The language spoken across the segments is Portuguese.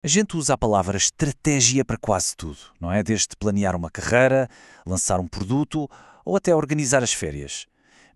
A gente usa a palavra estratégia para quase tudo, não é? Desde planear uma carreira, lançar um produto ou até organizar as férias.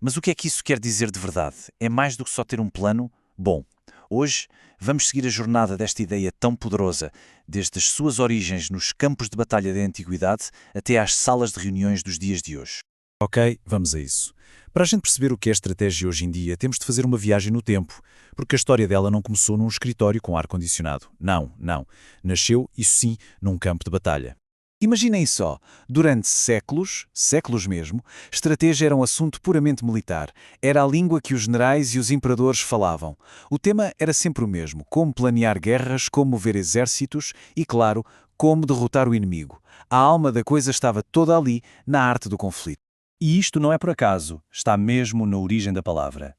Mas o que é que isso quer dizer de verdade? É mais do que só ter um plano? Bom, hoje vamos seguir a jornada desta ideia tão poderosa, desde as suas origens nos campos de batalha da antiguidade até às salas de reuniões dos dias de hoje. Ok, vamos a isso. Para a gente perceber o que é estratégia hoje em dia, temos de fazer uma viagem no tempo, porque a história dela não começou num escritório com ar-condicionado. Não, não. Nasceu, isso sim, num campo de batalha. Imaginem só, durante séculos, séculos mesmo, estratégia era um assunto puramente militar. Era a língua que os generais e os imperadores falavam. O tema era sempre o mesmo: como planear guerras, como mover exércitos e, claro, como derrotar o inimigo. A alma da coisa estava toda ali, na arte do conflito. E isto não é por acaso, está mesmo na origem da palavra.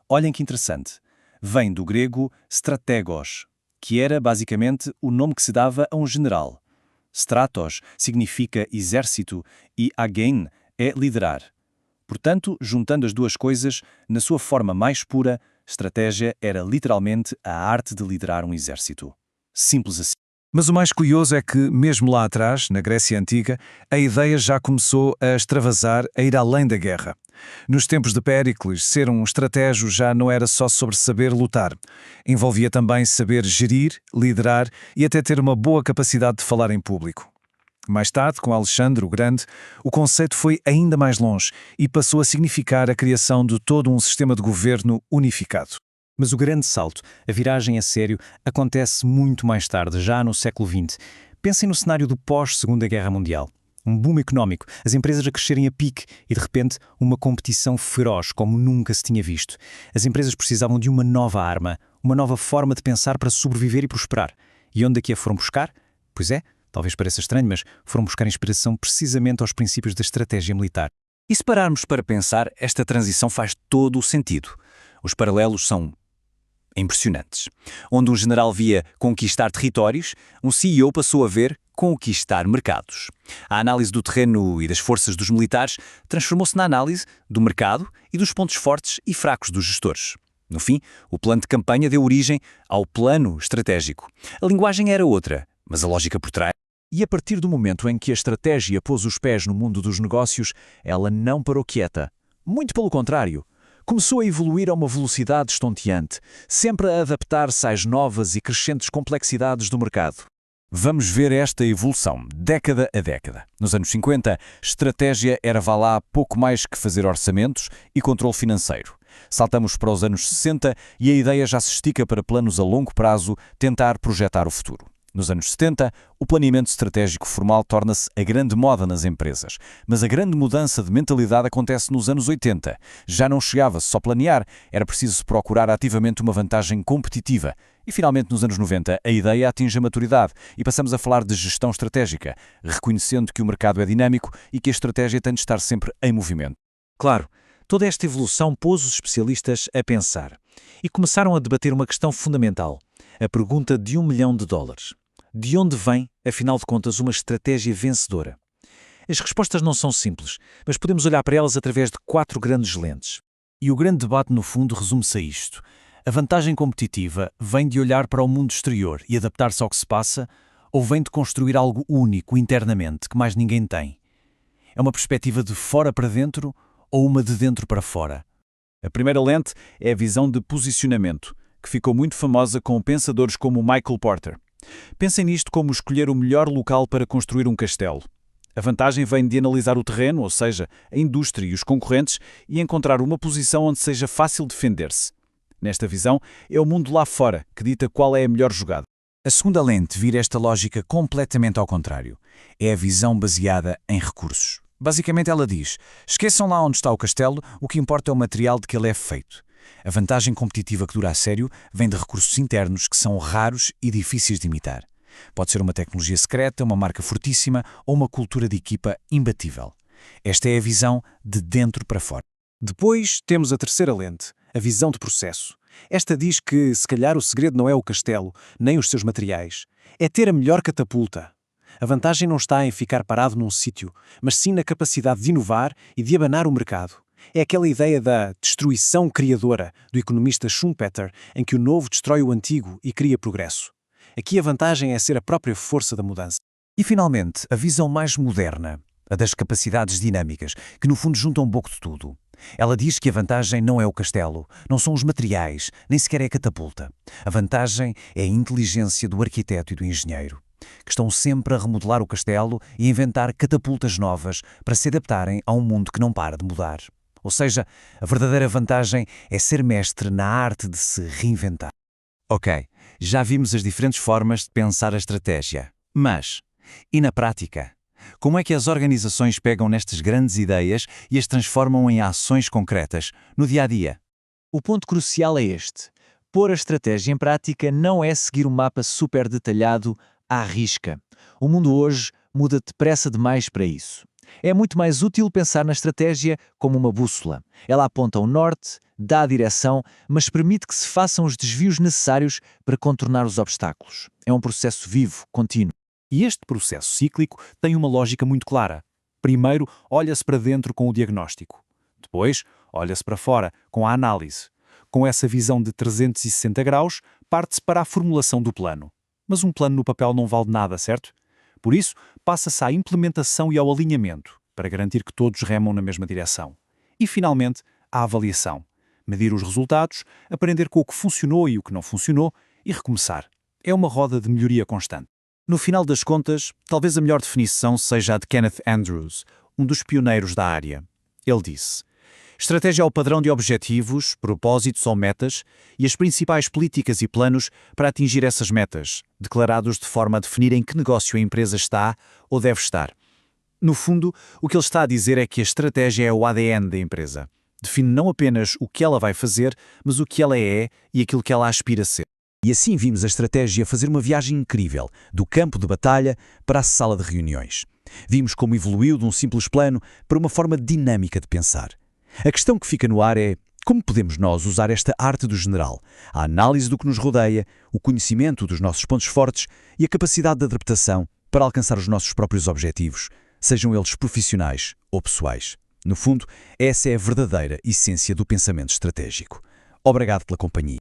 Olhem que interessante. Vem do grego strategos, que era basicamente o nome que se dava a um general. Stratos significa exército e agein é liderar. Portanto, juntando as duas coisas, na sua forma mais pura, estratégia era literalmente a arte de liderar um exército. Simples assim. Mas o mais curioso é que, mesmo lá atrás, na Grécia Antiga, a ideia já começou a extravasar, a ir além da guerra. Nos tempos de Péricles, ser um estratego já não era só sobre saber lutar. Envolvia também saber gerir, liderar e até ter uma boa capacidade de falar em público. Mais tarde, com Alexandre o Grande, o conceito foi ainda mais longe e passou a significar a criação de todo um sistema de governo unificado. Mas o grande salto, a viragem a sério, acontece muito mais tarde, já no século XX. Pensem no cenário do pós-Segunda Guerra Mundial. Um boom económico, as empresas a crescerem a pique e, de repente, uma competição feroz como nunca se tinha visto. As empresas precisavam de uma nova arma, uma nova forma de pensar para sobreviver e prosperar. E onde é que a foram buscar? Pois é, talvez pareça estranho, mas foram buscar inspiração precisamente aos princípios da estratégia militar. E se pararmos para pensar, esta transição faz todo o sentido. Os paralelos são impressionantes. Onde um general via conquistar territórios, um CEO passou a ver conquistar mercados. A análise do terreno e das forças dos militares transformou-se na análise do mercado e dos pontos fortes e fracos dos gestores. No fim, o plano de campanha deu origem ao plano estratégico. A linguagem era outra, mas a lógica por trás. E a partir do momento em que a estratégia pôs os pés no mundo dos negócios, ela não parou quieta. Muito pelo contrário. Começou a evoluir a uma velocidade estonteante, sempre a adaptar-se às novas e crescentes complexidades do mercado. Vamos ver esta evolução, década a década. Nos anos 50, estratégia era vá lá pouco mais que fazer orçamentos e controle financeiro. Saltamos para os anos 60 e a ideia já se estica para planos a longo prazo, tentar projetar o futuro. Nos anos 70, o planeamento estratégico formal torna-se a grande moda nas empresas, mas a grande mudança de mentalidade acontece nos anos 80. Já não chegava só planear, era preciso procurar ativamente uma vantagem competitiva. E finalmente, nos anos 90, a ideia atinge a maturidade e passamos a falar de gestão estratégica, reconhecendo que o mercado é dinâmico e que a estratégia tem de estar sempre em movimento. Claro, toda esta evolução pôs os especialistas a pensar e começaram a debater uma questão fundamental, a pergunta de $1 milhão. De onde vem, afinal de contas, uma estratégia vencedora? As respostas não são simples, mas podemos olhar para elas através de 4 grandes lentes. E o grande debate, no fundo, resume-se a isto. A vantagem competitiva vem de olhar para o mundo exterior e adaptar-se ao que se passa, ou vem de construir algo único internamente que mais ninguém tem? É uma perspectiva de fora para dentro ou uma de dentro para fora? A primeira lente é a visão de posicionamento, que ficou muito famosa com pensadores como Michael Porter. Pensem nisto como escolher o melhor local para construir um castelo. A vantagem vem de analisar o terreno, ou seja, a indústria e os concorrentes, e encontrar uma posição onde seja fácil defender-se. Nesta visão, é o mundo lá fora que dita qual é a melhor jogada. A segunda lente vira esta lógica completamente ao contrário. É a visão baseada em recursos. Basicamente ela diz: esqueçam lá onde está o castelo, o que importa é o material de que ele é feito. A vantagem competitiva que dura a sério vem de recursos internos que são raros e difíceis de imitar. Pode ser uma tecnologia secreta, uma marca fortíssima ou uma cultura de equipa imbatível. Esta é a visão de dentro para fora. Depois temos a terceira lente, a visão de processo. Esta diz que, se calhar, o segredo não é o castelo, nem os seus materiais. É ter a melhor catapulta. A vantagem não está em ficar parado num sítio, mas sim na capacidade de inovar e de abanar o mercado. É aquela ideia da destruição criadora do economista Schumpeter, em que o novo destrói o antigo e cria progresso. Aqui a vantagem é ser a própria força da mudança. E, finalmente, a visão mais moderna, a das capacidades dinâmicas, que no fundo juntam um pouco de tudo. Ela diz que a vantagem não é o castelo, não são os materiais, nem sequer é a catapulta. A vantagem é a inteligência do arquiteto e do engenheiro, que estão sempre a remodelar o castelo e a inventar catapultas novas para se adaptarem a um mundo que não para de mudar. Ou seja, a verdadeira vantagem é ser mestre na arte de se reinventar. Ok, já vimos as diferentes formas de pensar a estratégia. Mas, e na prática? Como é que as organizações pegam nestas grandes ideias e as transformam em ações concretas, no dia-a-dia? O ponto crucial é este. Pôr a estratégia em prática não é seguir um mapa super detalhado à risca. O mundo hoje muda depressa demais para isso. É muito mais útil pensar na estratégia como uma bússola. Ela aponta o norte, dá a direção, mas permite que se façam os desvios necessários para contornar os obstáculos. É um processo vivo, contínuo. E este processo cíclico tem uma lógica muito clara. Primeiro, olha-se para dentro com o diagnóstico. Depois, olha-se para fora com a análise. Com essa visão de 360 graus, parte-se para a formulação do plano. Mas um plano no papel não vale nada, certo? Por isso, passa-se à implementação e ao alinhamento, para garantir que todos remam na mesma direção. E, finalmente, à avaliação. Medir os resultados, aprender com o que funcionou e o que não funcionou e recomeçar. É uma roda de melhoria constante. No final das contas, talvez a melhor definição seja a de Kenneth Andrews, um dos pioneiros da área. Ele disse: estratégia é o padrão de objetivos, propósitos ou metas e as principais políticas e planos para atingir essas metas, declarados de forma a definir em que negócio a empresa está ou deve estar. No fundo, o que ele está a dizer é que a estratégia é o ADN da empresa. Define não apenas o que ela vai fazer, mas o que ela é e aquilo que ela aspira a ser. E assim vimos a estratégia fazer uma viagem incrível, do campo de batalha para a sala de reuniões. Vimos como evoluiu de um simples plano para uma forma dinâmica de pensar. A questão que fica no ar é: como podemos nós usar esta arte do general, a análise do que nos rodeia, o conhecimento dos nossos pontos fortes e a capacidade de adaptação para alcançar os nossos próprios objetivos, sejam eles profissionais ou pessoais? No fundo, essa é a verdadeira essência do pensamento estratégico. Obrigado pela companhia.